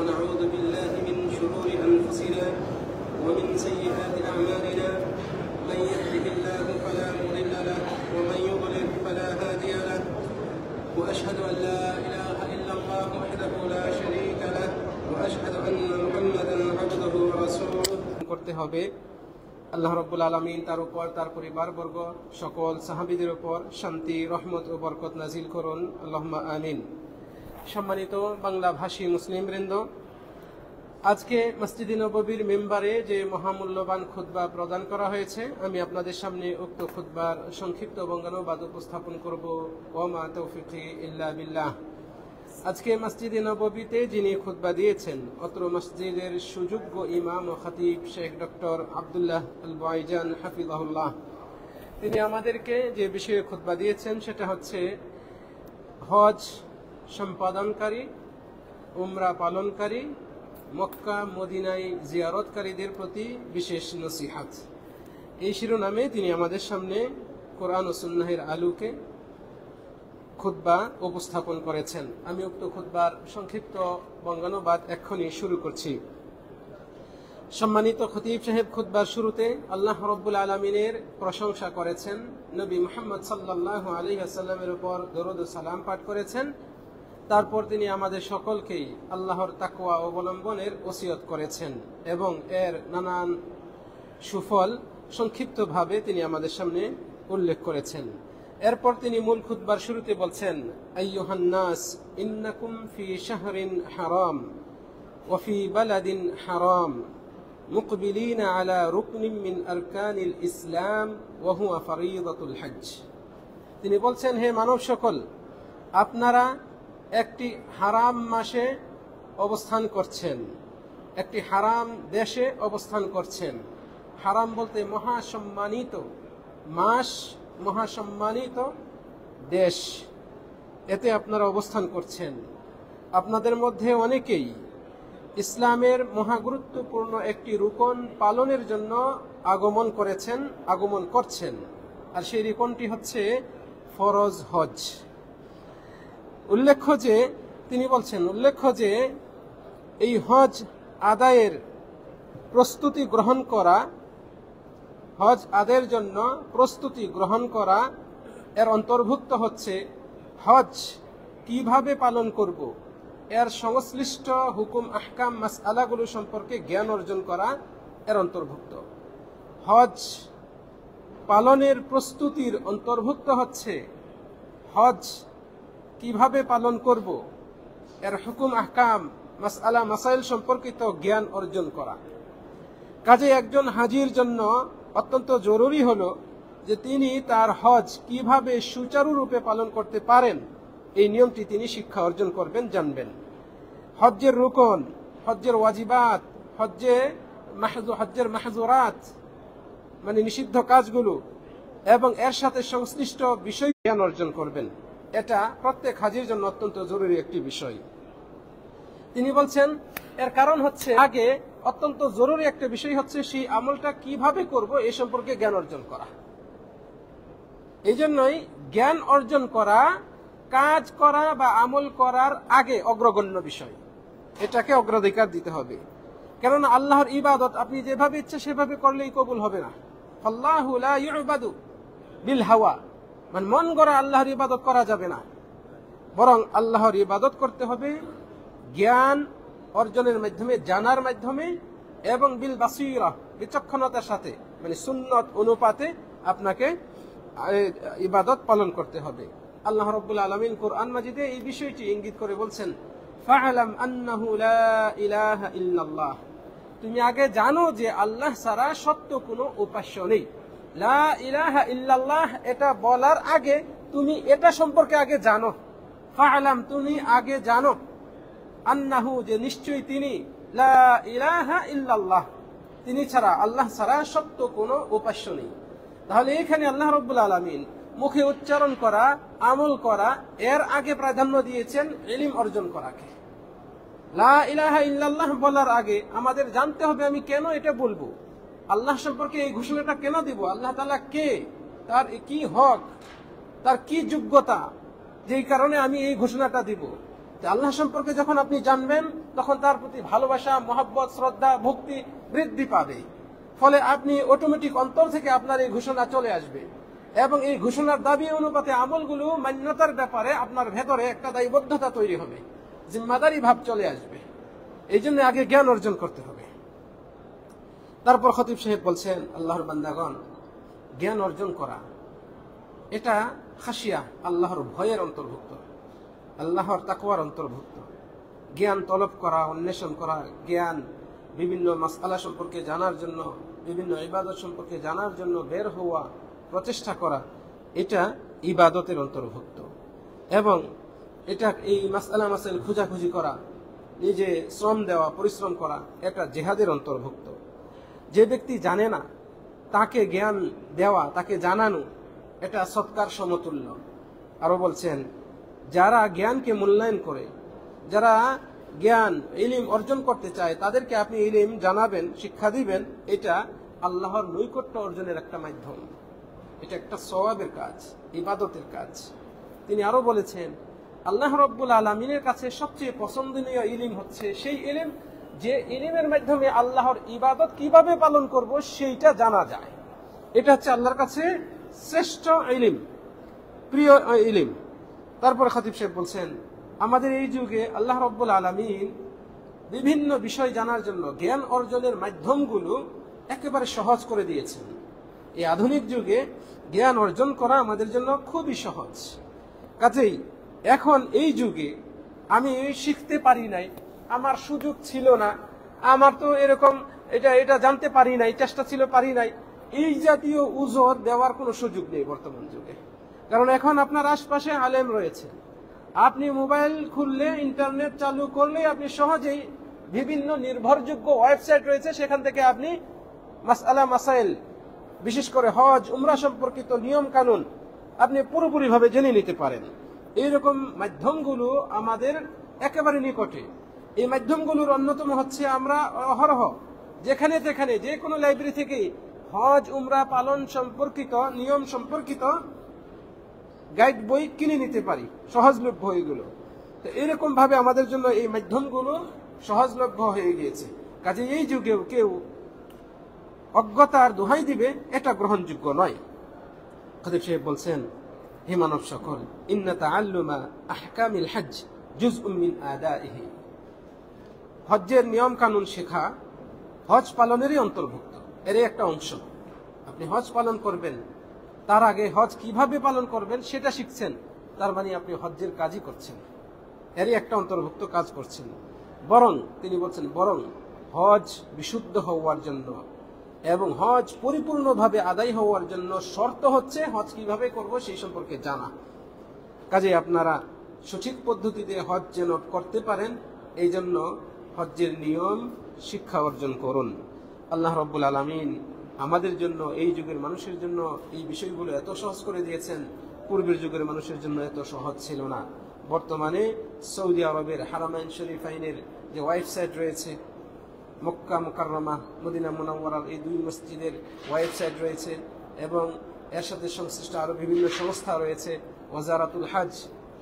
ونعوذ بالله من شرور أنفسنا ومن سيئات أعمالنا من يهده الله فلا مضل له ومن يضلل فلا هادي له وأشهد أن لا إله إلا الله وحده لا شريك له وأشهد أن محمدا عبده ورسوله করতে হবে। আল্লাহ রাব্বুল আলামিন তার উপর, তার পরিবারবর্গ, সকল সাহাবীদের উপর শান্তি, রহমত ও বরকত নাজিল করুন, আল্লাহুম্মা আমিন। সম্মানিত বাংলা ভাষী মুসলিমবৃন্দ, আজকে মসজিদে নববীর মেম্বারে যে মহামূল্যবান খুতবা প্রদান করা হয়েছে, আমি আপনাদের সামনে উক্ত খুতবার সংক্ষিপ্ত বঙ্গানুবাদ উপস্থাপন করব। ওয়া মা তাওফীকি ইল্লা বিল্লাহ। আজকে মসজিদে নববীতে যিনি খুতবা দিয়েছেন, অত্র মসজিদের সুযোগ্য ইমাম ও খতিব শেখ ডক্টর আব্দুল্লাহ আল বুআইজান হাফিজাহুল্লাহ। তিনি আমাদেরকে যে বিষয়ে খুতবা দিয়েছেন সেটা হচ্ছে হজ সম্পাদনকারী, উমরা পালনকারী, মক্কা মদিনায় জিয়ারতকারীদের প্রতি বিশেষ নসিহাত। এই শিরোনামে তিনি আমাদের সামনে কোরআন ও সুন্নাহের আলোকে খুতবা উপস্থাপন করেছেন। আমি উক্ত খুতবার সংক্ষিপ্ত বঙ্গানুবাদ এক্ষুনি শুরু করছি। সম্মানিত খতিব সাহেব খুতবার শুরুতে আল্লাহ রাব্বুল আলামিনের প্রশংসা করেছেন, নবী মুহাম্মদ সাল্লাল্লাহু আলাইহি ওয়াসাল্লামের উপর দরুদ ও সালাম পাঠ করেছেন। তারপর তিনি আমাদের সকলকেই আল্লাহর তাকওয়া অবলম্বনের ওসিয়ত করেছেন এবং এর নানান সুফল সংক্ষিপ্তভাবে তিনি আমাদের সামনে উল্লেখ করেছেন। এরপর তিনি মূল খুতবার শুরুতে বলছেন, আইয়ুহান নাস ইন্নাকুম ফি শাহরিন হারাম ওয়া ফি বালাদিন হারাম মুকবিলিনা আলা রুকনিন মিন আরকানিল ইসলাম ওয়া হুয়া ফরিদাতুল হজ। তিনি বলছেন, হে মানব সকল, আপনারা একটি হারাম মাসে অবস্থান করছেন, একটি হারাম দেশে অবস্থান করছেন। হারাম বলতে মহাসম্মানিত মাস, মহাসম্মানিত দেশ, এতে আপনারা অবস্থান করছেন। আপনাদের মধ্যে অনেকেই ইসলামের মহাগুরুত্বপূর্ণ একটি রুকন পালনের জন্য আগমন করছেন, আর সেই রুকনটি হচ্ছে ফরজ হজ। উল্লেখ্য যে এই হজ আদায়ের প্রস্তুতি গ্রহণ করা, হজ আদায়ের জন্য প্রস্তুতি গ্রহণ করা, এর অন্তর্ভুক্ত হচ্ছে হজ কিভাবে পালন করব, এর সংশ্লিষ্ট হুকুম আহকাম মাসআলাগুলো সম্পর্কে জ্ঞান অর্জন করা এর অন্তর্ভুক্ত। হজ পালনের প্রস্তুতির অন্তর্ভুক্ত হচ্ছে হজ কিভাবে পালন করব, এর হুকুম আহকাম মাসআলা মাসাইল সম্পর্কিত জ্ঞান অর্জন করা। কাজে একজন হাজির জন্য অত্যন্ত জরুরি হলো যে তিনি তার হজ কিভাবে সুচারুরূপে পালন করতে পারেন, এই নিয়মটি তিনি শিক্ষা অর্জন করবেন, জানবেন। হজ্জের রুকন, হজ্জের ওয়াজিবাত, হজ্জের মাহজুরাত মানে নিষিদ্ধ কাজগুলো এবং এর সাথে সংশ্লিষ্ট বিষয় জ্ঞান অর্জন করবেন। এটা প্রত্যেক হাজির জন্য অত্যন্ত জরুরি একটি বিষয়। তিনি বলছেন এর কারণ হচ্ছে আগে অত্যন্ত জরুরি একটা বিষয় হচ্ছে সেই আমলটা কিভাবে করব এই সম্পর্কে জ্ঞান অর্জন করা। এই জন্যই জ্ঞান অর্জন করা, কাজ করা বা আমল করার আগে অগ্রগণ্য বিষয়, এটাকে অগ্রাধিকার দিতে হবে। কেননা আল্লাহর ইবাদত আপনি যেভাবে ইচ্ছে সেভাবে করলেই কবুল হবে না। আল্লাহু লা ইউবাদু বিল হাওয়া, মানে মন গড়া আল্লাহর ইবাদত করা যাবে না, বরং আল্লাহর ইবাদত করতে হবে জ্ঞান অর্জনের মাধ্যমে, জানার মাধ্যমে এবং বিল বাসীরা, বিচক্ষণতার সাথে, মানে সুন্নত অনুপাতে আপনাকে ইবাদত পালন করতে হবে। আল্লাহ রাব্বুল আলামিন কুরআন মাজিদে এই বিষয়টি ইঙ্গিত করে বলছেন, ফাআলাম আন্নাহু লা ইলাহা ইল্লাল্লাহ, তুমি আগে জানো যে আল্লাহ ছাড়া সত্য কোনো উপাস্য নেই। লা ইলাহা ইল্লাল্লাহ এটা বলার আগে তুমি এটা সম্পর্কে আগে জানো। ফাআলাম, তুমি আগে জানো, আন্নাহু যে নিশ্চয়ই তিনি, লা ইলাহা ইল্লাল্লাহ তিনি ছাড়া, আল্লাহ ছাড়া সত্য কোনো উপাস্য নেই। তাহলে এখানে আল্লাহ রাব্বুল আলামিন মুখে উচ্চারণ করা, আমল করা এর আগে প্রাধান্য দিয়েছেন ইলম অর্জন করাকে। লা ইলাহা ইল্লাল্লাহ বলার আগে আমাদের জানতে হবে আমি কেন এটা বলবো, আল্লাহ সম্পর্কে এই ঘোষণাটা কেন দিব, আল্লাহ তাআলা কে, তার কি হক, তার কি যোগ্যতা, যেই কারণে আমি এই ঘোষণাটা দিব। আল্লাহ সম্পর্কে যখন আপনি জানবেন তখন তার প্রতি ভালোবাসা, মহব্বত, শ্রদ্ধা, ভক্তি বৃদ্ধি পাবে। ফলে আপনি অটোমেটিক অন্তর থেকে আপনার এই ঘোষণা চলে আসবে এবং এই ঘোষণার দাবি অনুপাতে আমলগুলো মান্যতার ব্যাপারে আপনার ভেতরে একটা দায়বদ্ধতা তৈরি হবে, জিম্মাদারি ভাব চলে আসবে। এই জন্য আগে জ্ঞান অর্জন করতে হবে। তারপর খতিব সাহেব বলছেন, আল্লাহর বান্দাগণ, জ্ঞান অর্জন করা এটা খাশিয়া, আল্লাহর ভয়ের অন্তর্ভুক্ত, আল্লাহর তাকওয়ার অন্তর্ভুক্ত। জ্ঞান তলব করা, অন্বেষণ করা, জ্ঞান বিভিন্ন মাসআলা সম্পর্কে জানার জন্য, বিভিন্ন ইবাদত সম্পর্কে জানার জন্য বের হওয়া, প্রচেষ্টা করা, এটা ইবাদতের অন্তর্ভুক্ত। এবং এটা এই মাসআলা মাসাইল খোঁজাখুঁজি করা, নিজে শ্রম দেওয়া, পরিশ্রম করা, এটা জিহাদের অন্তর্ভুক্ত। যে ব্যক্তি জানে না তাকে জ্ঞান দেওয়া, তাকে জানানো, এটা সৎকার সমতুল্য। আরো বলছেন, যারা জ্ঞানকে মূল্যায়ন করে, যারা জ্ঞান ইলম অর্জন করতে চায়, তাদেরকে আপনি ইলম জানাবেন, শিক্ষা দিবেন, এটা আল্লাহর নৈকট্য অর্জনের একটা মাধ্যম, এটা একটা সওয়াবের কাজ, ইবাদতের কাজ। তিনি আরো বলেছেন, আল্লাহ রাব্বুল আলামিনের কাছে সবচেয়ে পছন্দনীয় ইলম হচ্ছে সেই ইলম যে ইলমের মাধ্যমে আল্লাহর ইবাদত কিভাবে পালন করব সেইটা জানা যায়। এটা হচ্ছে আল্লাহর কাছে শ্রেষ্ঠ ইলম, প্রিয় ইলম। তারপর খতিব সাহেব বলছেন, আমাদের এই যুগে আল্লাহ রাব্বুল আলামিন বিভিন্ন বিষয় জানার জন্য জ্ঞান অর্জনের মাধ্যমগুলো একেবারে সহজ করে দিয়েছেন। এই আধুনিক যুগে জ্ঞান অর্জন করা আমাদের জন্য খুবই সহজ। কাজেই এখন এই যুগে আমি শিখতে পারি নাই, আমার সুযোগ ছিল না, আমার তো এরকম এটা জানতে পারি নাই, চেষ্টা ছিল, পারি নাই, এই জাতীয় উজর দেওয়ার কোনো সুযোগ নেই বর্তমান যুগে। কারণ এখন আপনার আশপাশে আলেম রয়েছে, আপনি মোবাইল খুললে, ইন্টারনেট চালু করলে আপনি সহজেই বিভিন্ন নির্ভরযোগ্য ওয়েবসাইট রয়েছে, সেখান থেকে আপনি মাসআলা মাসাইল, বিশেষ করে হজ উমরা সম্পর্কিত নিয়ম কানুন আপনি পুরোপুরিভাবে জেনে নিতে পারেন। এইরকম মাধ্যমগুলো আমাদের একেবারে নিকটে। এই মাধ্যমগুলোর অন্যতম হচ্ছে, আমরা অহরহ যেখানে যেখানে যে কোনো লাইব্রেরি থেকে হজ উমরা পালন সম্পর্কিত নিয়ম সম্পর্কিত গাইড বই কিনে নিতে পারি, সহজলভ্য বইগুলো। তো এরকম ভাবে আমাদের জন্য এই মাধ্যমগুলো সহজলভ্য হয়ে গিয়েছে। কাজে এই যুগেও কেউ অজ্ঞতার দোহাই দিবে, এটা গ্রহণযোগ্য নয়। খতিব সাহেব বলছেন, হে মানব সকল, ইন্না তাআল্লুমা আহকামিল হজ জুজউম মিন আদাইহি, হজ্জের নিয়ম কানুন শেখা হজ পালনেরই অন্তর্ভুক্ত, এর একটা অংশ। আপনি হজ পালন করবেন, তার আগে হজ কিভাবে পালন করবেন সেটা শিখছেন, তার মানে আপনি হজ্জের কাজই করছেন, এরই একটা অন্তর্ভুক্ত কাজ করছেন। বরং তিনি বলছেন, বরং হজ বিশুদ্ধ হওয়ার জন্য এবং হজ পরিপূর্ণভাবে আদায় হওয়ার জন্য শর্ত হচ্ছে হজ কিভাবে করব সেই সম্পর্কে জানা। কাজে আপনারা সঠিক পদ্ধতিতে হজ যেন করতে পারেন, এই জন্য হজ্জের নিয়ম শিক্ষা অর্জন করুন। আল্লাহ রাব্বুল আলামিন আমাদের জন্য, এই যুগের মানুষের জন্য এই বিষয়গুলো এত সহজ করে দিয়েছেন, পূর্বের যুগের মানুষের জন্য এত সহজ ছিল না। বর্তমানে সৌদি আরবের হারামাইন শরীফাইনের যে ওয়েবসাইট রয়েছে, মক্কা মুকাররমা, মদিনা মুনাওয়ারার এই দুই মসজিদের ওয়েবসাইট রয়েছে এবং এর সাথে সংশ্লিষ্ট আরো বিভিন্ন সংস্থা রয়েছে, ওয়াজারাতুল হজ,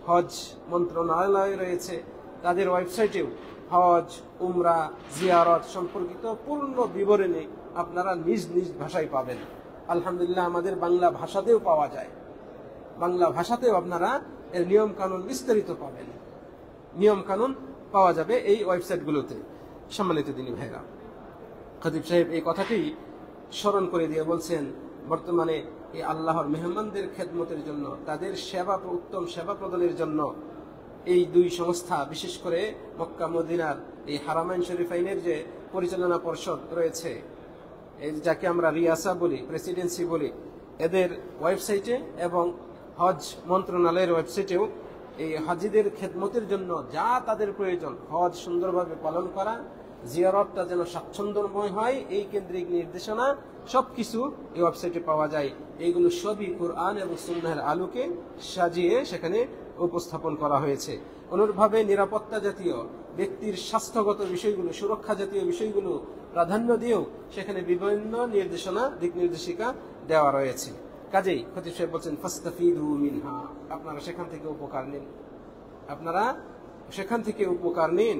হজ মন্ত্রণালয় রয়েছে, তাদের ওয়েবসাইটেও হজ উমরা জিয়ারত সম্পর্কিত পূর্ণ বিবরণী আপনারা নিজ নিজ ভাষায় পাবেন। আলহামদুলিল্লাহ, আমাদের বাংলা ভাষাতেও পাওয়া যায়, বাংলা ভাষাতেও আপনারা এর নিয়ম কানুন বিস্তারিত পাবেন, নিয়ম কানুন পাওয়া যাবে এই ওয়েবসাইটগুলোতে। সম্মানিত দিনী ভাইরা, খতিব সাহেব এই কথাটি স্মরণ করে দিয়ে বলছেন, বর্তমানে এই আল্লাহর মেহমানদের খেদমতের জন্য, তাদের সেবা, উত্তম সেবা প্রদানের জন্য এই দুই সংস্থা, বিশেষ করে মক্কা মদিনার এই হারামাইন শরীফাইনের যে পরিচালনা পর্ষদ রয়েছে, যাকে আমরা রিয়াসা বলি, প্রেসিডেন্সি বলি, এদের ওয়েবসাইটে এবং হজ মন্ত্রণালয়ের ওয়েবসাইটেও এই হাজিদের খেদমতের জন্য যা তাদের প্রয়োজন, হজ সুন্দরভাবে পালন করা, জিয়ারতটা যেন স্বাচ্ছন্দ্যময় হয়, এই কেন্দ্রিক নির্দেশনা সবকিছু এই ওয়েবসাইটে পাওয়া যায়। এইগুলো সবই কুরআন এবং সুন্নাহের আলোকে সাজিয়ে সেখানে উপস্থাপন করা হয়েছে। অনুরূপভাবে নিরাপত্তা জাতীয়, ব্যক্তির স্বাস্থ্যগত বিষয়গুলো, সুরক্ষা জাতীয় বিষয়গুলো প্রাধান্য দিয়েও সেখানে বিভিন্ন নির্দেশনা, দিক নির্দেশিকা দেওয়া রয়েছে। কাজেই খতিব সাহেব বলছেন, ফাস্তাফিদু মিনহা, আপনারা সেখান থেকে উপকার নিন, আপনারা সেখান থেকে উপকার নিন।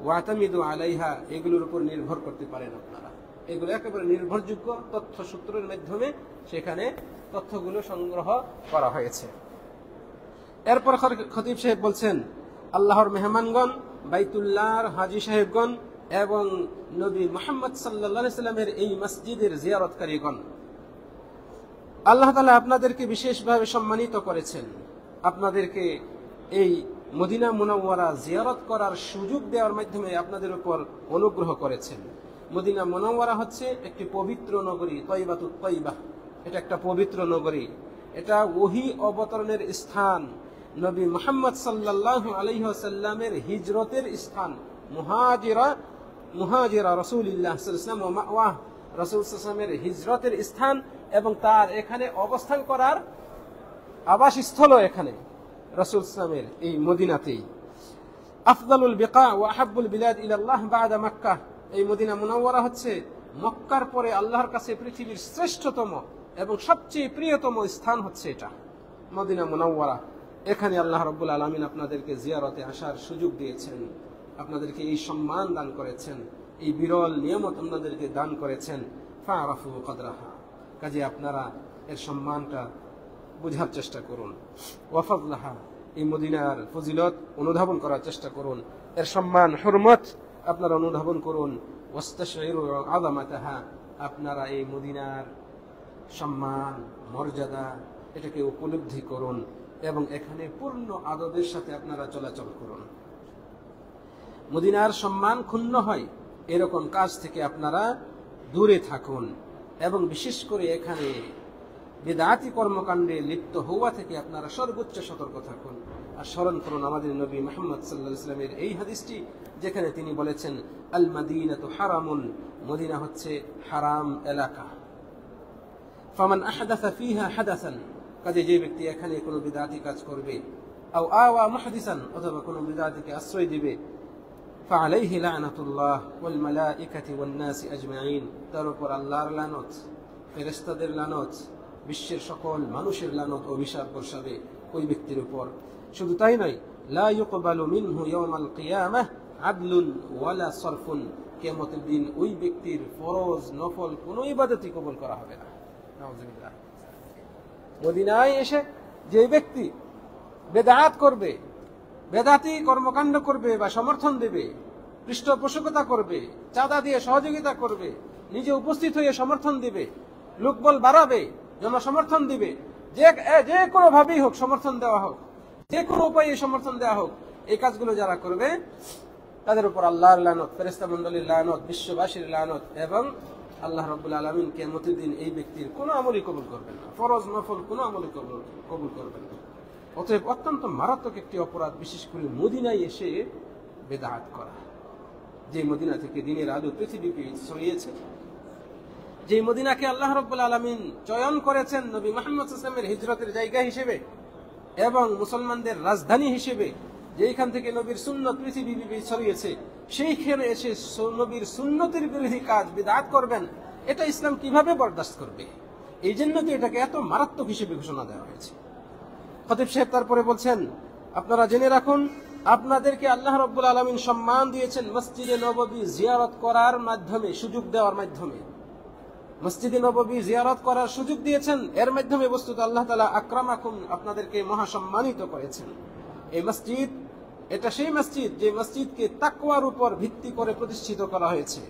ওয়াতামিদু আলাইহা, এগুলোর উপর নির্ভর করতে পারেন আপনারা। এগুলো একেবারে নির্ভরযোগ্য তথ্য সূত্রের মাধ্যমে সেখানে তথ্যগুলো সংগ্রহ করা হয়েছে। এরপর খতিব সাহেব বলছেন, আল্লাহর মেহমানগণ, বাইতুল্লাহর হাজী সাহেবগণ এবং নবী মুহাম্মদ সাল্লাল্লাহু আলাইহি সাল্লামের এই মসজিদের জিয়ারতকারীগণ, আল্লাহ তাআলা আপনাদেরকে বিশেষভাবে সম্মানিত করেছেন। আপনাদেরকে এই মদিনা মুনাওয়ারা জিয়ারত করার সুযোগ দেওয়ার মাধ্যমে আপনাদের উপর অনুগ্রহ করেছেন। মদিনা মুনাওয়ারা হচ্ছে একটি পবিত্র নগরী, তয়বাতুত তয়বাহ। এটা একটা পবিত্র নগরী, এটা ওহী অবতরণের স্থান, নবী মুহাম্মদ সাল্লাল্লাহু আলাইহি ওয়াসাল্লামের হিজরতের স্থান, মুহাজিরা রাসূলুল্লাহ সাল্লাল্লাহু আলাইহি ওয়াসাল্লাম ওয়া মাওয়াহ, রাসূল সাল্লাল্লাহু আলাইহি ওয়াসাল্লামের হিজরতের স্থান এবং তার এখানে অবস্থান করার আবাসস্থল এখানে রাসূল সাল্লাল্লাহু আলাইহি ওয়াসাল্লামের এই মদিনাতেই। আফদালুল বিকা ওয়া আহাব্বুল বিলাদ ইলাল্লাহ বা'দা মক্কা, এই মদিনা মুনাওয়ারা হচ্ছে মক্কার পরে আল্লাহর কাছে পৃথিবীর শ্রেষ্ঠতম এবং সবচেয়ে প্রিয়তম স্থান হচ্ছে এটা মদিনা মুনাওয়ারা। এখানে আল্লাহ রাব্বুল আলামিন আপনাদেরকে জিয়ারতে আসার সুযোগ দিয়েছেন, আপনাদেরকে এই সম্মান দান করেছেন, এই বিরল নিয়ামত আপনাদেরকে দান করেছেন। ফাআরাফু কদরাহা, কাজে আপনারা এর সম্মানটা বোঝার চেষ্টা করুন। ওয়া ফাদলাহা, এই মদিনার ফজিলত অনুধাবন করার চেষ্টা করুন, এর সম্মান হুরমত আপনারা অনুধাবন করুন। ওয়াস্তাশইরু আযামাতাহা, আপনারা এই মদিনার সম্মান মর্যাদা এটাকে উপলব্ধি করুন এবং এখানে পূর্ণ আদবের সাথে আপনারা চলাচল করুন। মদিনার সম্মান ক্ষুণ্ণ হয় এরকম কাজ থেকে আপনারা দূরে থাকুন এবং বিশেষ করে এখানে বিদআতি কর্মকাণ্ডে লিপ্ত হওয়া থেকে আপনারা সর্বোচ্চ সতর্ক থাকুন। আর স্মরণ করুন আমাদের নবী মুহাম্মদ সাল্লাল্লাহু আলাইহি ওয়াসাল্লামের এই হাদিসটি, যেখানে তিনি বলেছেন, আল মাদিনাতু হারামুন, মদিনা হচ্ছে হারাম এলাকা। ফামান আহদাসা ফিহা হাদাসান, কাজে যে ব্যক্তি এখানে কোনো বিদআতি কাজ করবে, আও আওয়া মুহদিসান, অথবা কোনো বিদআতিকে আশ্রয় দিবে, ফাআলাইহি লা'নাতুল্লাহ ওয়াল মালাইকাতি ওয়ান নাসি আজমাইন, তার উপর আল্লাহর লানত, ফেরেশতাদের লানত, বিশ্বের সকল মানুষের লানত অভিশাপ বর্ষাবে ওই ব্যক্তির উপর। শুধু তাই নয়, লা ইউকবালু মিনহু ইয়াওমাল কিয়ামাহ আদলুন ওয়ালা সরফুন, কিয়ামতের দিন ওই ব্যক্তির ফরজ নফল কোনো ইবাদতই কবুল করা হবে না। নাউযুবিল্লাহ। মদিনায় এসে যে ব্যক্তি বেদাত করবে, বেদাতি কর্মকাণ্ড করবে বা সমর্থন দেবে, পৃষ্ঠপোষকতা করবে, চাঁদা দিয়ে সহযোগিতা করবে, নিজে উপস্থিত হয়ে সমর্থন দিবে, লোকবল বাড়াবে, জনসমর্থন দিবে, যে কোনো ভাবেই হোক সমর্থন দেওয়া হোক, যে কোনো উপায়ে সমর্থন দেওয়া হোক, এই কাজগুলো যারা করবে তাদের উপর আল্লাহর লানত, ফেরেশতা মণ্ডলীর লানত, বিশ্ববাসীর লানত এবং আল্লাহ রাব্বুল আলামিন কিয়ামতের দিন এই ব্যক্তির কোনো আমলই কবুল করবেন না, ফরজ নফল কোনো আমলই কবুল করবেন না। অতএব অত্যন্ত মারাত্মক একটি অপরাধ, বিশেষ করে মদিনায় এসে বেদাত করা। যে মদিনা থেকে দিনের আলো পৃথিবীকে ছড়িয়েছে, যে মদিনাকে আল্লাহ রাব্বুল আলামিন চয়ন করেছেন নবী মুহাম্মদ সাল্লাল্লাহু আলাইহি ওয়াসাল্লামের হিজরতের জায়গা হিসেবে এবং মুসলমানদের রাজধানী হিসেবে, যেখান থেকে নবীর সুন্নত পৃথিবী ছড়িয়েছে, সেইখানে এসে নবীর সুন্নতের বিরোধী কাজ বিদআত করবেন, এটা ইসলাম কিভাবে বরদাস্ত করবে? এই জন্য তো এটাকে এত মারাত্মক হিসেবে ঘোষণা দেওয়া হয়েছে। খতিব সাহেব তারপরে বলছেন, আপনারা জেনে রাখুন, আপনাদেরকে আল্লাহ রাব্বুল আলামিন সম্মান দিয়েছেন মসজিদে নববী জিয়ারত করার মাধ্যমে, সুযোগ দেওয়ার মাধ্যমে। মসজিদে নববী জিয়ারত করার সুযোগ দিয়েছেন, এর মাধ্যমে বস্তুত আল্লাহ তাআলা আকরামাকুম, আপনাদেরকে মহা সম্মানিত করেছেন। এই মসজিদ, এটা সেই মসজিদ যে মসজিদকে তাকওয়ার উপর ভিত্তি করে প্রতিষ্ঠিত করা হয়েছে।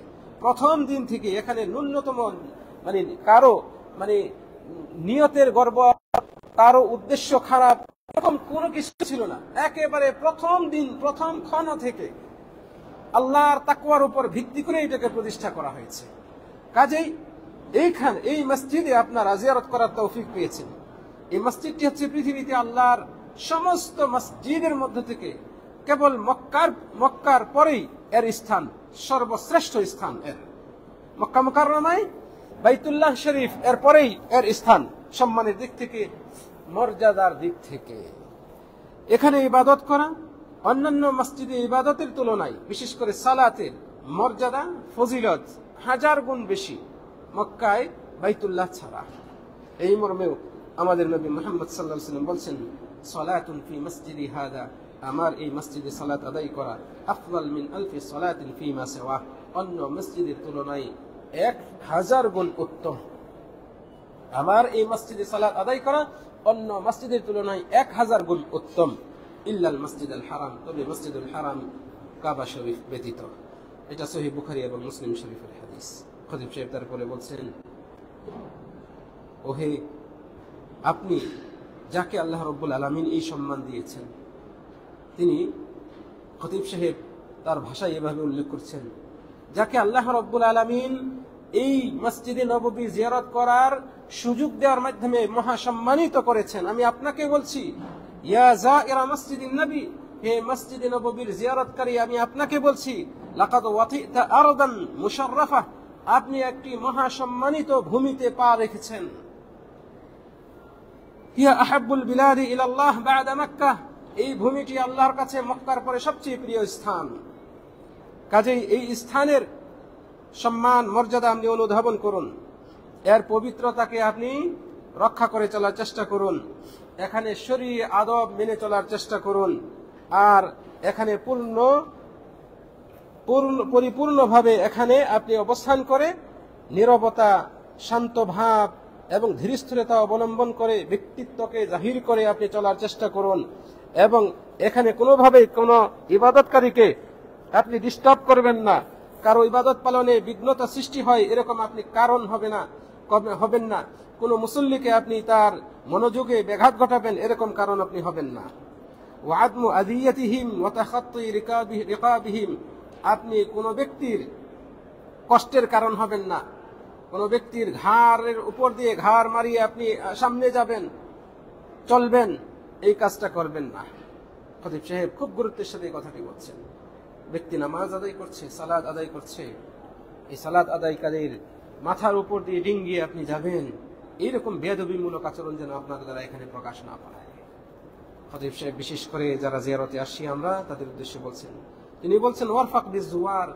প্রথম দিন থেকে এখানে ন্যূনতম কারো নিয়তের গর্ব, কারো উদ্দেশ্য খারাপ, এরকম কোনো কিছু ছিল না। একেবারে প্রথম দিন, প্রথম ক্ষণ থেকে আল্লাহর তাকওয়ার উপর ভিত্তি করে এটাকে প্রতিষ্ঠা করা হয়েছে। কাজেই এই মসজিদে আপনারা জিয়ারত করার তৌফিক পেয়েছেন। এই মসজিদটি হচ্ছে পৃথিবীতে আল্লাহর সমস্ত মসজিদের মধ্যে থেকে কেবল মক্কার পরেই এর স্থান, সর্বশ্রেষ্ঠ স্থান এর। মক্কা মুকাররমায় বাইতুল্লাহ শরীফ এর পরেই এর স্থান, সম্মানের দিক থেকে, মর্যাদার দিক থেকে। এখানে ইবাদত করা অন্যান্য মসজিদে ইবাদতের তুলনায়, বিশেষ করে সালাতের মর্যাদা, ফজিলত 1000 গুণ বেশি মক্কায় বাইতুল্লাহ ছাড়া। এই মর্মেও আমাদের নবী মুহাম্মদ সাল্লাল্লাহু আলাইহি ওয়াসাল্লাম বলছেন, সালাতুন ফি মসজিদি হাদা আমার এই মসজিদে সালাত আদায় করা আফদাল মিন আলফি সালাতিন ফিমা সিওয়া, অন্য মসজিদের তুলনায় 1000 গুণ উত্তম। আমার এই মসজিদে সালাত আদায় করা অন্য মসজিদের তুলনায় 1000 গুণ উত্তম। ইল্লাল মসজিদুল হারাম, তবে মসজিদুল হারাম কাবা শরীফ ব্যতীত। এটা সহিহ বুখারী এবং মুসলিম শরীফের হাদিস। খতিব সাহেব তারপরে বলছেন, ওহে আপনি যাকে আল্লাহ রাব্বুল আলামিন এই সম্মান দিয়েছেন, তিনি খতিব সাহেব তার ভাষায় এভাবে উল্লেখ করছেন, যাকে আল্লাহ রাব্বুল আলামিন এই মসজিদে নববী জিয়ারত করার সুযোগ দেওয়ার মাধ্যমে মহা সম্মানিত করেছেন, আমি আপনাকে বলছি, ইয়া যায়রা মসজিদিন নবী, হে মসজিদে নববীর জিয়ারতকারী, আমি আপনাকে বলছি, লাকাদ ওয়াতিতা আরদান মুশাররাফা, আপনি একটি মহা সম্মানিত ভূমিতে পা রেখেছেন। হিয়া আহাব্বুল বিলাদি ইলাল্লাহ বা'দা মক্কা, এই ভূমিটি আল্লাহর কাছে মক্কার পরে সবচেয়ে প্রিয় স্থান। কাজেই এই স্থানের সম্মান মর্যাদা আপনি অনুধাবন করুন, এর পবিত্রতাকে আপনি রক্ষা করে চলার চেষ্টা করুন, এখানে শরীয়ত আদব মেনে চলার চেষ্টা করুন, আর এখানে পরিপূর্ণভাবে এখানে আপনি অবস্থান করে নীরবতা, শান্ত ভাব এবং ধীরস্থিরতা অবলম্বন করে ব্যক্তিত্বকে জাহির করে আপনি চলার চেষ্টা করুন, এবং এখানে কোনোভাবেই কোনো ইবাদতকারীকে আপনি ডিস্টার্ব করবেন না। কারো ইবাদত পালনে বিঘ্নতা সৃষ্টি হয় এরকম আপনি কারণ হবেন না। কোনো মুসল্লিকে আপনি তার মনোযোগে ব্যাঘাত ঘটাবেন এরকম কারণ আপনি হবেন না। ওয়াদমু আদিয়াতিহিম ওয়া তাখাত্তুই রিকাবিহিম, আপনি কোনো ব্যক্তির কষ্টের কারণ হবেন না। কোনো ব্যক্তির ঘাড়ের উপর দিয়ে ঘাড় মারিয়ে আপনি সামনে যাবেন, চলবেন, এই কাজটা করবেন না। খতিব সাহেব খুব গুরুত্বের সাথে এই কথাটি বলছেন। ব্যক্তি নামাজ আদায় করছে, সালাত আদায় করছে, এই সালাত আদায়কারীর মাথার উপর দিয়ে ডিঙ্গিয়ে আপনি যাবেন, এইরকম বেয়াদবিমূলক আচরণ যেন আপনার দ্বারা এখানে প্রকাশ না পায়। খতিব সাহেব বিশেষ করে যারা জিয়ারতে আসছি আমরা তাদের উদ্দেশ্যে বলছেন, তিনি বলছেন, ওয়ারফাক বিজুয়ার,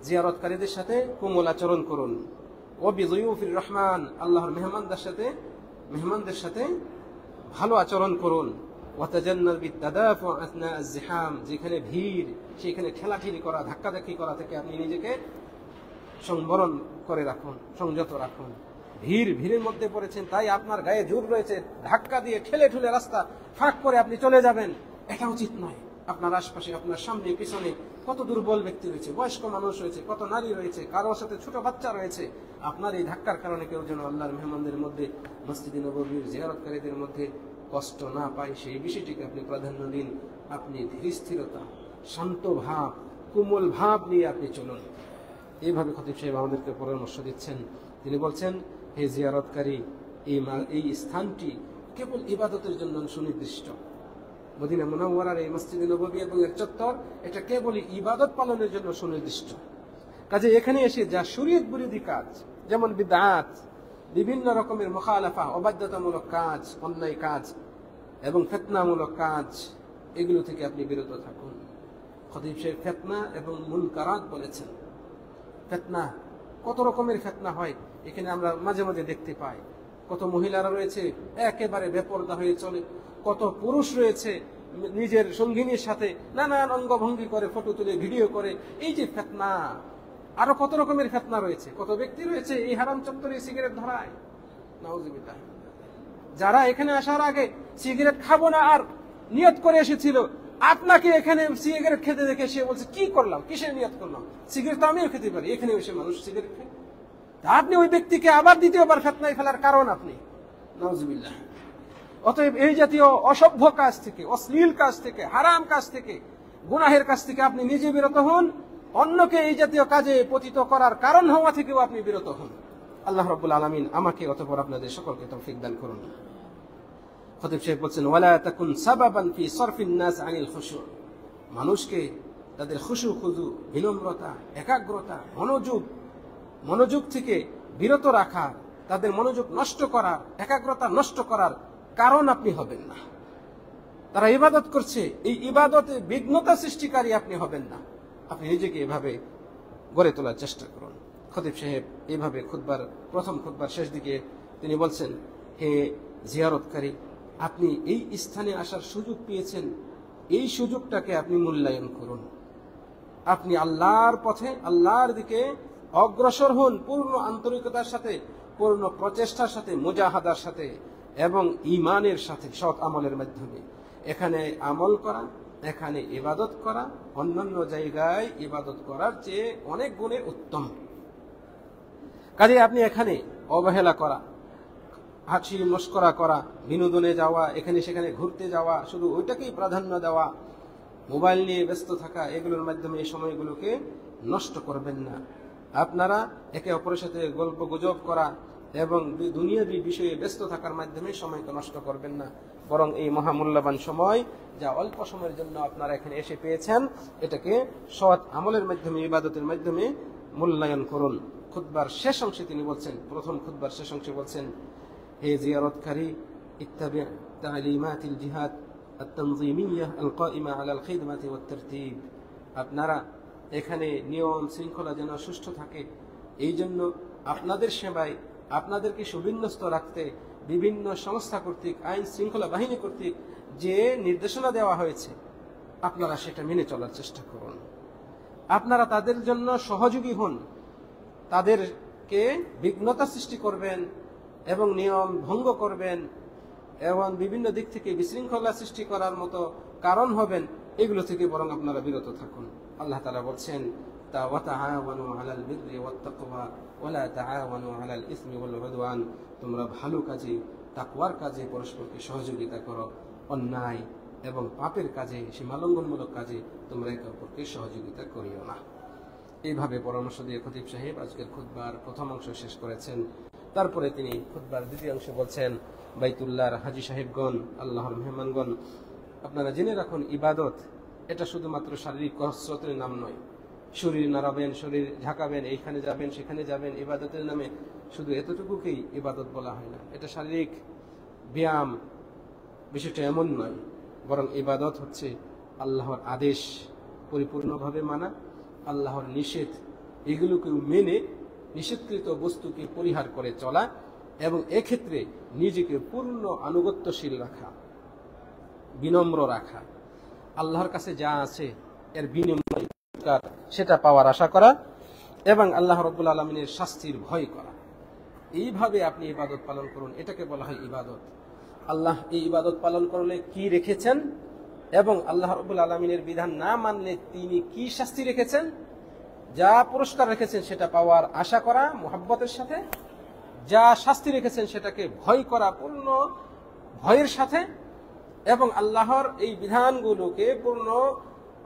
জিয়ারতকারীদের সাথে কোমল আচরণ করুন। ও বিজুয়ুফির রহমান, আল্লাহর মেহমানদের সাথে ভালো আচরণ করুন। ওয়াতাজান্নাল বিতাদাফু আথনা আজ-জিহাম, যেখানে ভিড় সেখানে ঠেলাঠেলি করা, ধাক্কাধাক্কি করা থেকে আপনি নিজেকে সংবরণ করে রাখুন, সংযত রাখুন। ভিড়ের মধ্যে পড়েছেন, তাই আপনার গায়ে জোর রয়েছে, ধাক্কা দিয়ে ঠেলে ঠুলে রাস্তা ফাঁক করে আপনি চলে যাবেন, এটা উচিত নয়। আপনার আশপাশে, আপনার সামনে পিছনে কত দুর্বল ব্যক্তি রয়েছে, বয়স্ক মানুষ রয়েছে, কত নারী রয়েছে, কারোর সাথে ছোট বাচ্চা রয়েছে। আপনার এই ধাক্কার কারণে কেউ যেন আল্লাহর মেহমানদের মধ্যে, মসজিদে নববীর জিয়ারতকারীদের মধ্যে কষ্ট না পায়, সেই বিষয়টিকে আপনি প্রাধান্য দিন। আপনি ধীরস্থিরতা, শান্ত ভাব, কোমল ভাব নিয়ে আপনি চলুন। এইভাবে খতিব সাহেব আমাদেরকে পরামর্শ দিচ্ছেন। তিনি বলছেন, হে জিয়ারতকারী, এই স্থানটি কেবল ইবাদতের জন্য সুনির্দিষ্ট। মদিনা মুনাওয়ারার এই মসজিদে নববী এবং এর চত্বর, এটা কেবলই ইবাদত পালনের জন্য সুনির্দিষ্ট। কাজে এখানে এসে যা শরীয়ত বিরোধী কাজ, যেমন বিদআত, বিভিন্ন রকমের মুখালাফা, অবাধ্যতামূলক কাজ, অন্যায় কাজ এবং ফিতনামূলক কাজ, এগুলো থেকে আপনি বিরত থাকুন। খতিব সাহেব ফিতনা এবং মুনকারাত বলেছেন। ফিতনা, কত রকমের ফিতনা হয় এখানে আমরা মাঝে মাঝে দেখতে পাই। কত মহিলারা রয়েছে একেবারে বেপরদা হয়ে চলে, কত পুরুষ রয়েছে নিজের সঙ্গিনীর সাথে নানান অঙ্গভঙ্গি করে, ফটো তুলে ভিডিও করে। এই যে ফিতনা, আরো কত রকমের ফিতনা রয়েছে। কত ব্যক্তি রয়েছে এই হারাম চত্বরে সিগারেট ধরায়, নাউজুবিল্লাহ। যারা এখানে আসার আগে সিগারেট খাবো না আর নিয়ত করে এসেছিল, আপনাকে এখানে সিগারেট খেতে দেখে সে বলছে, কি করলাম, কিসের নিয়ত করলাম, সিগারেট তো আমিও খেতে পারি, এখানে এসে মানুষ সিগারেট খায়। আপনি ওই ব্যক্তিকে আবার দ্বিতীয়বার ফিতনায় ফেলার কারণ আপনি, নাউজুবিল্লাহ। অতএব এই জাতীয় অসভ্য কাজ থেকে, অশ্লীল কাজ থেকে, হারাম কাজ থেকে, গুনাহের কাজ থেকে আপনি নিজে বিরত হন। অন্যকে এই জাতীয় কাজে পতিত করার কারণ হওয়া থেকেও আপনি বিরত হন। আল্লাহ রাব্বুল আলামিন আমাকে অতঃপর আপনাদের সকলকে তৌফিক দান করুন। খতিব সাহেব বলছেন, ওয়ালা তাকুন সাবাবান ফি সরফিন নাস আনিল খুশু', মানুষকে তাদের খুশু খুজু, বিনম্রতা, একাগ্রতা, মনোযোগ থেকে বিরত রাখা, তাদের মনোযোগ নষ্ট করার, একাগ্রতা নষ্ট করার কারণ আপনি হবেন না। তারা ইবাদত করছে, এই ইবাদতে বিঘ্নতা সৃষ্টিকারী আপনি হবেন না। আপনি নিজেকে এভাবে গড়ে তোলার চেষ্টা করুন। খতিব সাহেব এইভাবে প্রথম খুতবার শেষ দিকে তিনি বলছেন, হে জিয়ারতকারী, আপনি এই স্থানে আসার সুযোগ পেয়েছেন, এই সুযোগটাকে আপনি মূল্যায়ন করুন। আপনি আল্লাহর পথে, আল্লাহর দিকে অগ্রসর হন পূর্ণ আন্তরিকতার সাথে, পূর্ণ প্রচেষ্টার সাথে, মুজাহাদার সাথে এবং ঈমানের সাথে, সৎ আমলের মাধ্যমে। এখানে আমল করা, এখানে ইবাদত করা অন্যান্য জায়গায় ইবাদত করার চেয়ে অনেক গুণে উত্তম। কাজে আপনি এখানে অবহেলা করা, হাসি মস্করা করা, বিনোদনে যাওয়া, এখানে সেখানে ঘুরতে যাওয়া, শুধু ওইটাকেই প্রাধান্য দেওয়া, মোবাইল নিয়ে ব্যস্ত থাকা, এগুলোর মাধ্যমে এই সময়গুলোকে নষ্ট করবেন না। আপনারা একে অপরের সাথে গল্প গুজব করা এবং দুনিয়াবী বিষয়ে ব্যস্ত থাকার মাধ্যমে সময়কে নষ্ট করবেন না, বরং এই মহামূল্যবান সময় যা অল্প সময়ের জন্য আপনারা এখানে এসে পেয়েছেন, এটাকে সৎ আমলের মাধ্যমে, ইবাদতের মাধ্যমে মূল্যায়ন করুন। খুতবার শেষ অংশে তিনি বলছেন, প্রথম খুতবার শেষ অংশে বলছেন, হে জিয়ারতকারী, ইত্তাবি তালিমাতিল জিহাদ আত-তানজিমিyyah আল-কাইমা আলাল খিদমাতি ওয়াত তারতিব। আপনারা এখানে নিয়ম শৃঙ্খলা যেন সুষ্ঠু থাকে, এই জন্য আপনাদের সেবায়, আপনাদেরকে সুবিন্যস্ত রাখতে বিভিন্ন সংস্থা কর্তৃক, আইন শৃঙ্খলা বাহিনী কর্তৃক যে নির্দেশনা দেওয়া হয়েছে, আপনারা সেটা মেনে চলার চেষ্টা করুন। আপনারা তাদের জন্য সহযোগী হন, তাদেরকে বিঘ্নতা সৃষ্টি করবেন এবং নিয়ম ভঙ্গ করবেন এবং বিভিন্ন দিক থেকে বিশৃঙ্খলা সৃষ্টি করার মতো কারণ হবেন, এগুলো থেকে বরং আপনারা বিরত থাকুন। আল্লাহ তাআলা বলছেন, তাআওয়ানু আলাল বিররি ওয়াত তাকওয়া ওয়ালা তাআওয়ানু আলাল ইসমি ওয়াল উদওয়ান। তোমরা ভালো কাজে, তাকওয়ার কাজে পরস্পরকে সহযোগিতা করো, অন্যায় এবং পাপের কাজে, সীমালঙ্ঘনমূলক কাজে তোমরা একে অপরকে সহযোগিতা করিও না। এইভাবে পরামর্শ দিয়ে খতিব সাহেব আজকের খুতবার প্রথম অংশ শেষ করেছেন। তারপরে তিনি খুতবার দ্বিতীয় অংশে বলছেন, বাইতুল্লাহর হাজী সাহেবগণ, আল্লাহর মেহমানগণ, আপনারা জেনে রাখুন, ইবাদত এটা শুধুমাত্র শারীরিক কসরতের নাম নয়। শরীর নাড়াবেন, শরীর ঝাঁকাবেন, এইখানে যাবেন সেখানে যাবেন, ইবাদতের নামে শুধু এতটুকুকেই ইবাদত বলা হয় না। এটা শারীরিক ব্যায়াম, বিষয়টা এমন নয়, বরং ইবাদত হচ্ছে আল্লাহর আদেশ পরিপূর্ণভাবে মানা, আল্লাহর নিষেধ এগুলোকে মেনে নিষেধকৃত বস্তুকে পরিহার করে চলা এবং এক্ষেত্রে নিজেকে পূর্ণ আনুগত্যশীল রাখা, বিনম্র রাখা, আল্লাহর কাছে যা আছে এর বিনিময় সেটা পাওয়ার আশা করা এবং আল্লাহ রাব্বুল আলামিনের শাস্তির ভয় করা। এইভাবে আপনি ইবাদত পালন করুন, এটাকে বলা হয় ইবাদত। আল্লাহ এই ইবাদত পালন করলে কি রেখেছেন এবং আল্লাহ রাব্বুল আলামিনের বিধান না মানলে তিনি কি শাস্তি রেখেছেন, যা পুরস্কার রেখেছেন সেটা পাওয়ার আশা করা মুহাব্বতের সাথে, যা শাস্তি রেখেছেন সেটাকে ভয় করা পূর্ণ ভয়ের সাথে এবং আল্লাহর এই বিধানগুলোকে পূর্ণ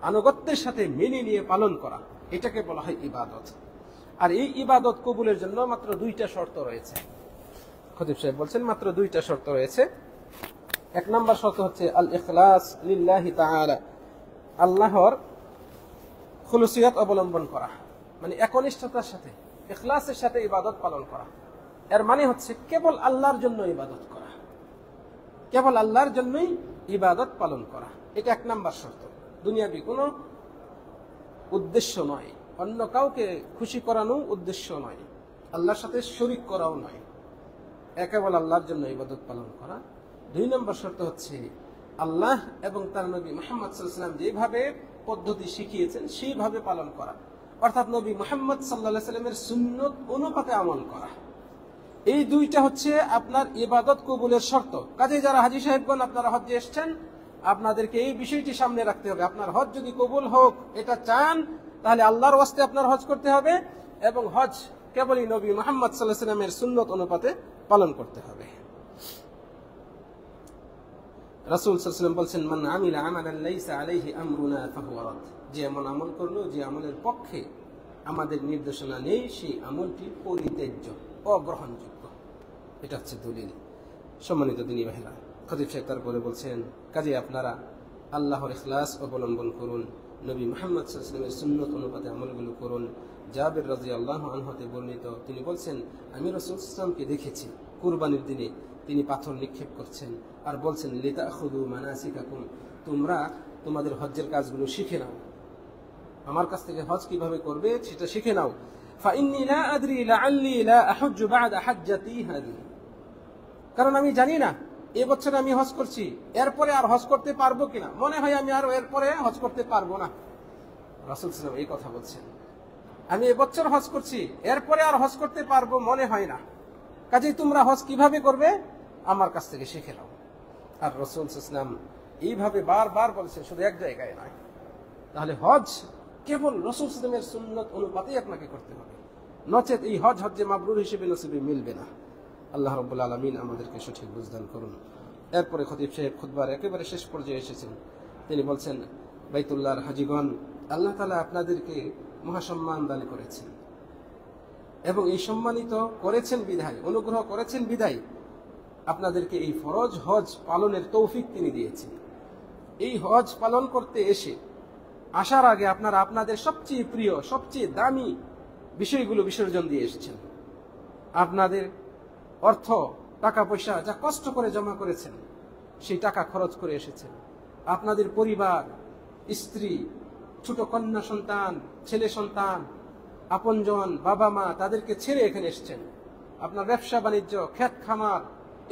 আনুগত্যের সাথে মেনে নিয়ে পালন করা, এটাকে বলা হয় ইবাদত। আর এই ইবাদত কবুলের জন্য মাত্র দুইটা শর্ত রয়েছে। খতিব সাহেব বলছেন মাত্র দুইটা শর্ত রয়েছে। এক নম্বর শর্ত হচ্ছে আল ইখলাস লিল্লাহি তাআলা, আল্লাহর খুলুসিয়াত অবলম্বন করা, মানে একনিষ্ঠতার সাথে, ইখলাসের সাথে ইবাদত পালন করা। এর মানে হচ্ছে কেবল আল্লাহর জন্য ইবাদত করা, কেবল আল্লাহর জন্যই ইবাদত পালন করা, এটা এক নম্বর শর্ত। দুনিয়াবি কোনো উদ্দেশ্য নয়, অন্য কাউকে খুশি করানো উদ্দেশ্য নয়, আল্লাহর সাথে শরীক করাও নয়, কেবল আল্লাহর জন্য ইবাদত পালন করা। দুই নম্বর শর্ত হচ্ছে আল্লাহ এবং তার নবী মুহাম্মদ সাল্লাল্লাহু আলাইহি ওয়াসাল্লাম যেভাবে পদ্ধতি শিখিয়েছেন সেইভাবে পালন করা, অর্থাৎ নবী মুহাম্মদ সাল্লাল্লাহু আলাইহি ওয়াসাল্লামের সুন্নত অনুপাতে আমল করা। এই দুইটা হচ্ছে আপনার ইবাদত কবুলের শর্ত। কাজে যারা হাজী সাহেবগণ আপনারা হজ্জে এসেছেন, আপনাদেরকে এই বিষয়টি সামনে রাখতে হবে। আপনার হজ যদি কবুল হোক এটা চান, তাহলে আল্লাহর ওয়াস্তে আপনার হজ করতে হবে এবং হজ কেবলই নবী মুহাম্মদ সাল্লাল্লাহু আলাইহি ওয়াসাল্লামের সুন্নত অনুপাতে পালন করতে হবে। রাসূল সাল্লাল্লাহু আলাইহি ওয়াসাল্লাম বলেন, মান আমিলা আমালান লাইসা আলাইহি আমরুনা ফাহুয়া রাদ। যে এমন আমল করলো যে আমলের পক্ষে আমাদের নির্দেশনা নেই, সেই আমলটি পরিত্যাজ্য, অগ্রহণযোগ্য। এটা হচ্ছে দলিল। সম্মানিত দিনী ভাইরা, খতিব সাহেব তারপরে বলছেন, কাজে আপনারা আল্লাহর ইখলাস অবলম্বন করুন, নবী মুহাম্মদ সাল্লাল্লাহু আলাইহি ওয়াসাল্লামের সুন্নত অনুপাতে আমলগুলো করুন। জাবের রাদিয়াল্লাহু আনহু হতে বর্ণিত, তিনি বলছেন, আমি রাসূল সাল্লাল্লাহু আলাইহি ওয়াসাল্লামকে দেখেছি কুরবানির দিনে তিনি পাথর নিক্ষেপ করছেন আর বলছেন, লিতাখুযু মানাসিকাকুম, তোমরা তোমাদের হজ্জের কাজগুলো শিখে নাও, আমার কাছ থেকে হজ কিভাবে করবে সেটা শিখে নাও। ফাইন্নী লা আদরি লাআল্লি লা আহুজ্জু বা'দা হাজ্জাতি হাযিহি, কারণ আমি জানি না এবছর আমি হজ করছি, এরপরে আর হজ করতে পারবো কিনা, মনে হয় আমি আর এরপরে হজ করতে পারবো না। রাসূল সাল্লাল্লাহু আলাইহি ওয়াসাল্লাম এই কথা বলছেন, আমি এবছর হজ করছি, এরপরে আর হজ করতে পারবো মনে হয় না, কাজেই তোমরা হজ কিভাবে করবে আমার কাছ থেকে শিখে নাও। আর রাসূল সাল্লাল্লাহু আলাইহি ওয়াসাল্লাম এইভাবে বারবার বলছেন, শুধু এক জায়গায় নয়। তাহলে হজ কেবল রাসূল সাল্লাল্লাহু আলাইহি ওয়াসাল্লামের সুন্নাত অনুপাতেই আপনাকে করতে হবে, নচেত এই হজ হজ্জে মাবরুর হিসেবে নসিবে মিলবে না। আল্লাহ রাব্বুল আলামিন আমাদেরকে সঠিক বুঝদান করুন। এরপরে খতিব সাহেব খুতবার একেবারে শেষ পর্যায়ে এসেছেন। তিনি বলছেন, বাইতুল্লাহর হাজীগণ, আল্লাহ তাআলা আপনাদেরকে মহাসম্মান দান করেছেন এবং এই সম্মানিত করেছেন বিধায়, অনুগ্রহ করেছেন বিধায় আপনাদেরকে এই ফরজ হজ পালনের তৌফিক তিনি দিয়েছেন। এই হজ পালন করতে আসার আগে আপনারা আপনাদের সবচেয়ে প্রিয়, সবচেয়ে দামি বিষয়গুলো বিসর্জন দিয়ে এসেছেন। আপনাদের অর্থ, টাকা পয়সা যা কষ্ট করে জমা করেছেন সেই টাকা খরচ করে এসেছেন। আপনাদের পরিবার, স্ত্রী, ছোট কন্যা সন্তান, ছেলে সন্তান, আপনজন, বাবা মা, তাদেরকে ছেড়ে এখানে এসেছেন। আপনার ব্যবসা বাণিজ্য, ক্ষেত খামার,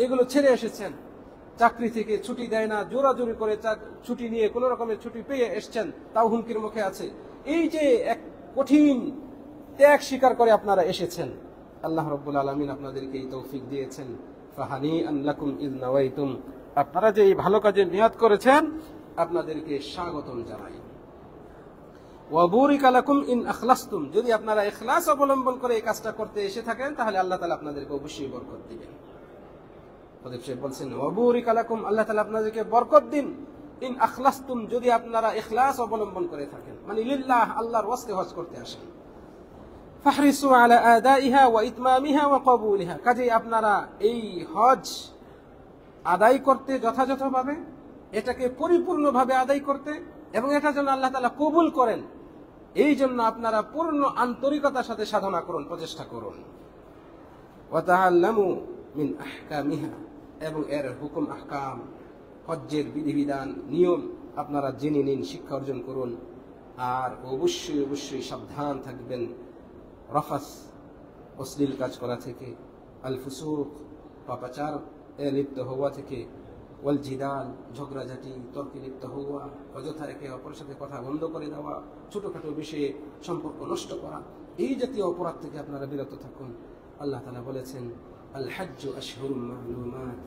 এগুলো ছেড়ে এসেছেন। চাকরি থেকে ছুটি দেয় না, জোরাজোরি করে ছুটি নিয়ে কোন রকমের ছুটি পেয়ে এসেছেন, তাও হুমকির মুখে আছে। এই যে এক কঠিন ত্যাগ স্বীকার করে আপনারা এসেছেন, আল্লাহ রাব্বুল আলামিন আপনাদেরকে এই তৌফিক দিয়েছেন। ফাহানিআন লাকুম ইয নাওয়াইতুম, আপনারা যে এই ভালো কাজে নিয়ত করেছেন আপনাদেরকে স্বাগতম জানাই। ওয়া বুরিকা লাকুম ইন আখলাসতুম, যদি আপনারা ইখলাস অবলম্বন করে এই কাজটা করতে এসে থাকেন তাহলে আল্লাহ তাআলা আপনাদেরকে অবশ্যই বরকত দিবেন। খতিব সাহেব বলছেন, ওয়া বুরিকা লাকুম, আল্লাহ তাআলা আপনাদেরকে বরকত দিন, ইন আখলাসতুম, যদি আপনারা ইখলাস অবলম্বন করে থাকেন, মানে লিল্লাহ, আল্লাহর ওয়াস্তে হজ করতে আসেন। ফাহরিসু আলা আদাইহা ওয়া ইতমামিহা ওয়া কবুলিহা, কাজেই আপনারা এই হজ আদায় করতে যথাযথভাবে, এটাকে পরিপূর্ণভাবে আদায় করতে এবং এটা যেন আল্লাহ তাআলা কবুল করেন, এই জন্য আপনারা পূর্ণ আন্তরিকতার সাথে সাধনা করুন, প্রচেষ্টা করুন। ওয়া তাআল্লামু মিন আহকামিহা, এবং এর হুকুম আহকাম, হজ্জের বিধিবিধান, নিয়ম আপনারা জেনে নিন, শিক্ষা অর্জন করুন। আর অবশ্যই অবশ্যই সাবধান থাকবেন রফাস, অশ্লীল কাজ করা থেকে, আল ফুসুক, পাপাচার লিপ্ত হওয়া থেকে, ওয়াল জিদাল, ঝগড়াঝাটি, তর্কে লিপ্ত হওয়া, অযথা একে অপরের সাথে কথা বন্ধ করে দেওয়া, ছোটখাটো বিষয়ে সম্পর্ক নষ্ট করা, এই জাতীয় অপরাধ থেকে আপনারা বিরত থাকুন। আল্লাহ তাআলা বলেছেন, আল হাজ্জু আশহুরুম মা'লুমাত,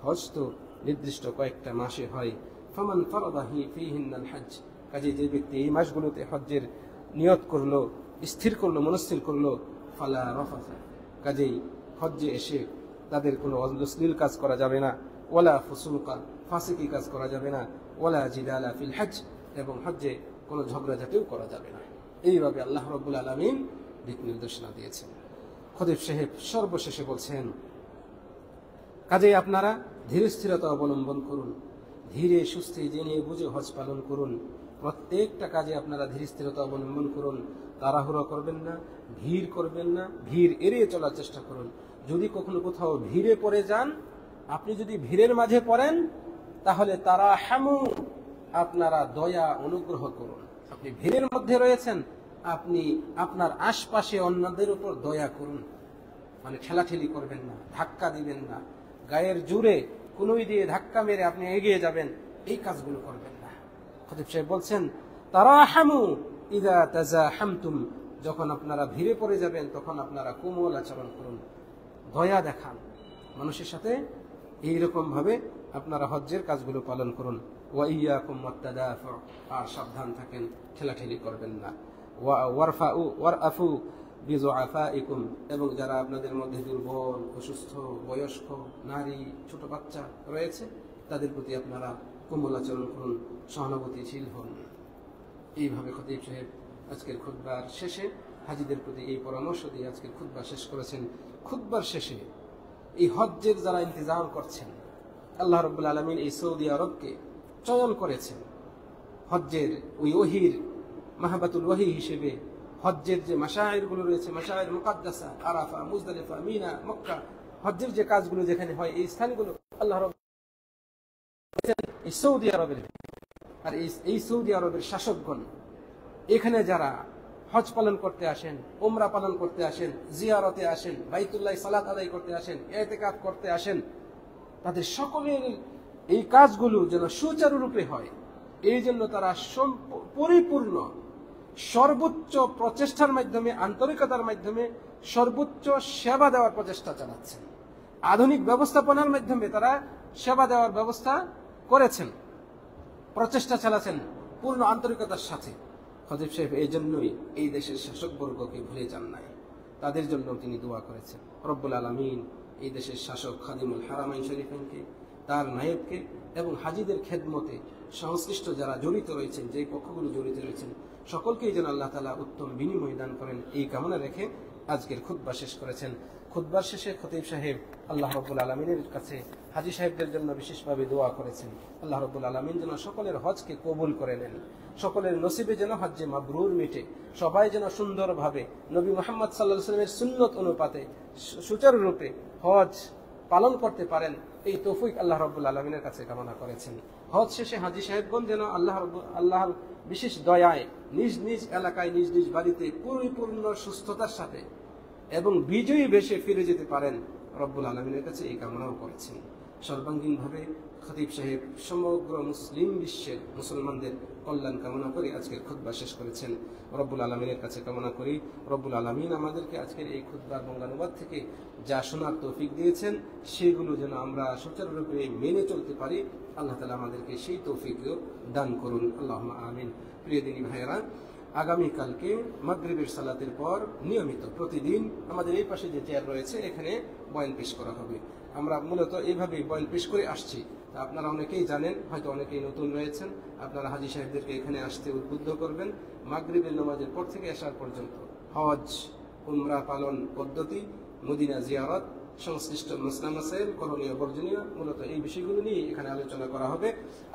হজ তো নির্দিষ্ট কয়েকটা মাসে হয়। ফামান ফারাদা ফীহিন্নাল হজ্জ, কাজে যে ব্যক্তি এই মাসগুলোতে হজ্জের নিয়ত করলো, স্থির করলো, মনস্থির করলো, ফালা রাফাসা, কাজেই হজ্জে এসে তাদের কোনো অশ্লীল কাজ করা যাবে না, ওয়ালা ফুসুকা, ফাসিকি কাজ করা যাবে না, ওয়ালা জিদালা ফিল হজ্জ, এবং হজ্জে কোনো ঝগড়াঝাটিও করা যাবে না। এইভাবে আল্লাহ রাব্বুল আলামিন দিক নির্দেশনা দিয়েছেন। খতিব সাহেব সর্বশেষে বলছেন, কাজেই আপনারা ধীর স্থিরতা অবলম্বন করুন, ধীরে সুস্থে জেনে বুঝে হজ পালন করুন। প্রত্যেকটা কাজে আপনারা ধীর স্থিরতা অবলম্বন করুন, তাড়াহুড়ো করবেন না, ভিড় করবেন না, ভিড় এড়িয়ে চলার চেষ্টা করুন। যদি কখনো কোথাও ভিড়ে পড়ে যান, আপনি যদি ভিড়ের মাঝে পড়েন তাহলে তারাহামু, আপনারা দয়া অনুগ্রহ করুন। আপনি ভিড়ের মধ্যে রয়েছেন, আপনি আপনার আশপাশে অন্যদের উপর দয়া করুন, মানে ঠেলাঠেলি করবেন না, ধাক্কা দিবেন না, গায়ের জোরে কুনুই দিয়ে ধাক্কা মেরে আপনি এগিয়ে যাবেন, এই কাজগুলো করবেন না। খতিব সাহেব বলছেন, তারাহামু ইযা তাজাহামতুম, যখন আপনারা ভিড়ে পড়ে যাবেন তখন আপনারা কোমল আচরণ করুন, দয়া দেখান মানুষের সাথে। এইরকম ভাবে আপনারা হজ্জের কাজগুলো পালন করুন। ওয়া ইয়াকুম ওয়াত্তাদাফু, আর সাবধান থাকেন, ঠেলাঠেলি করবেন না। ওয়ারআফু বিযুআফাইকুম, এবং যারা আপনাদের মধ্যে দুর্বল, অসুস্থ, বয়স্ক, নারী, ছোট বাচ্চা রয়েছে তাদের প্রতি আপনারা কোমল আচরণ করুন, সহানুভূতিশীল হন। এইভাবে খতিব সাহেব আজকের খুতবার শেষে হাজীদের প্রতি এই পরামর্শ দিয়ে আজকের খুতবা শেষ করেছেন। খুতবার শেষে এই হজ্জের যারা ইন্তজাম করছেন, আল্লাহ রাব্বুল আলামিন এই সৌদি আরবকে চয়ন করেছেন হজ্জের ওই ওহির মাহাবাতুল ওয়াহি হিসেবে। হজ্জের যে মাশায়ের গুলো রয়েছে, মাশায়ের মুকাদ্দাসা, আরাফা, মুজদালিফা, মিনা, মক্কা, হজ্জের যে কাজগুলো যেখানে হয়, এই স্থানগুলো আল্লাহ রাব্বুল এই সৌদি আরবের, আর এই সৌদি আরবের শাসকগণ এখানে যারা হজ পালন করতে আসেন, উমরা পালন করতে আসেন, জিয়ারতে আসেন, বাইতুল্লাহ সালাত আদায় করতে আসেন, ইতিকাফ করতে আসেন, তাদের সকলের এই কাজগুলো যেন সুচারুরূপে হয়, এই জন্য তারা পরিপূর্ণ সর্বোচ্চ প্রচেষ্টার মাধ্যমে, আন্তরিকতার মাধ্যমে সর্বোচ্চ সেবা দেওয়ার প্রচেষ্টা চালাচ্ছেন। আধুনিক ব্যবস্থাপনার মাধ্যমে তারা সেবা দেওয়ার ব্যবস্থা করেছেন, প্রচেষ্টা চালাচ্ছেন পূর্ণ আন্তরিকতার সাথে। খতিব সাহেব এই জন্যই এই দেশের শাসকবর্গকে ভুলে যান নাই, তাদের জন্য তিনি দোয়া করেছেন। রব্বুল আলামিন এই দেশের শাসক খাদিমুল হারামাইন শরীফাইনকে, তার নায়েবকে এবং হাজিদের খেদমতে সংশ্লিষ্ট যারা জড়িত রয়েছেন, যে পক্ষগুলো জড়িত রয়েছেন, সকলকেই যেন আল্লাহ তাআলা উত্তম বিনিময় দান করেন, এই কামনা রেখে আজকের খুতবা শেষ করেছেন। খুতবার শেষে খতিব সাহেব আল্লাহ রাব্বুল আলামিনের কাছে হাজী সাহেবদের জন্য বিশেষভাবে দোয়া করেছেন। আল্লাহ রাব্বুল আলামিন যেন সকলের হজকে কবুল করে নেন, সকলের নসিবে যেন হজ্জে মাবরুর মিটে, সবাই যেন সুন্দরভাবে নবী মুহাম্মদ সাল্লাল্লাহু আলাইহি ওয়াসাল্লামের সুন্নত অনুপাতে সুচারুরূপে হজ পালন করতে পারেন, এই তৌফিক আল্লাহ রাব্বুল আলামিনের কাছে কামনা করেছেন। হজ শেষে হাজী সাহেবগণ যেন আল্লাহর বিশেষ দয়ায় নিজ নিজ এলাকায়, নিজ নিজ বাড়িতে পরিপূর্ণ সুস্থতার সাথে এবং বিজয়ী বেশে ফিরে যেতে পারেন, রব্বুল আলামিনের কাছে এই কামনাও করেছেন। সর্বাঙ্গীনভাবে খতিব সাহেব সমগ্র মুসলিম বিশ্বের মুসলমানদের কল্যাণ কামনা করে আজকের খুতবা শেষ করেছেন। রব্বুল আলামিনের কাছে কামনা করি রব্বুল আলামিন আমাদেরকে আজকের এই খুতবার বঙ্গানুবাদ থেকে যা শোনার তৌফিক দিয়েছেন, সেগুলো যেন আমরা সুচারুরূপে মেনে চলতে পারি। আল্লাহ তাআলা আমাদেরকে সেই তৌফিকও দান করুন, আল্লাহুম্মা আমিন। প্রিয় দিনী ভাইয়েরা, আগামীকালকে মাগরিবের সালাতের পর নিয়মিত প্রতিদিন আমাদের এই পাশে যে চেয়ার রয়েছে, এখানে বয়ান পেশ করা হবে। আমরা মূলত এইভাবেই বয়ান পেশ করে আসছি। আপনারা অনেকেই জানেন, হয়তো অনেকেই নতুন রয়েছেন। আপনারা হাজী সাহেবদেরকে এখানে আসতে উদ্বুদ্ধ করবেন। মাগরিবের নামাজের পর থেকে আসার পর্যন্ত হজ, উমরা পালন পদ্ধতি, মদিনা জিয়ারত, সংশ্লিষ্ট মাসলা মাসাইল, করণীয় বর্জনীয়, মূলত এই বিষয়গুলো নিয়ে এখানে আলোচনা করা হবে।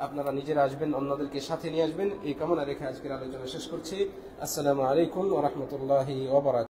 আপনারা নিজেরা আসবেন, অন্যদেরকে সাথে নিয়ে আসবেন, এই কামনা রেখে আজকের আলোচনা শেষ করছি। আসসালামু আলাইকুম ওয়া রাহমাতুল্লাহি ওয়া বারাকাতুহু।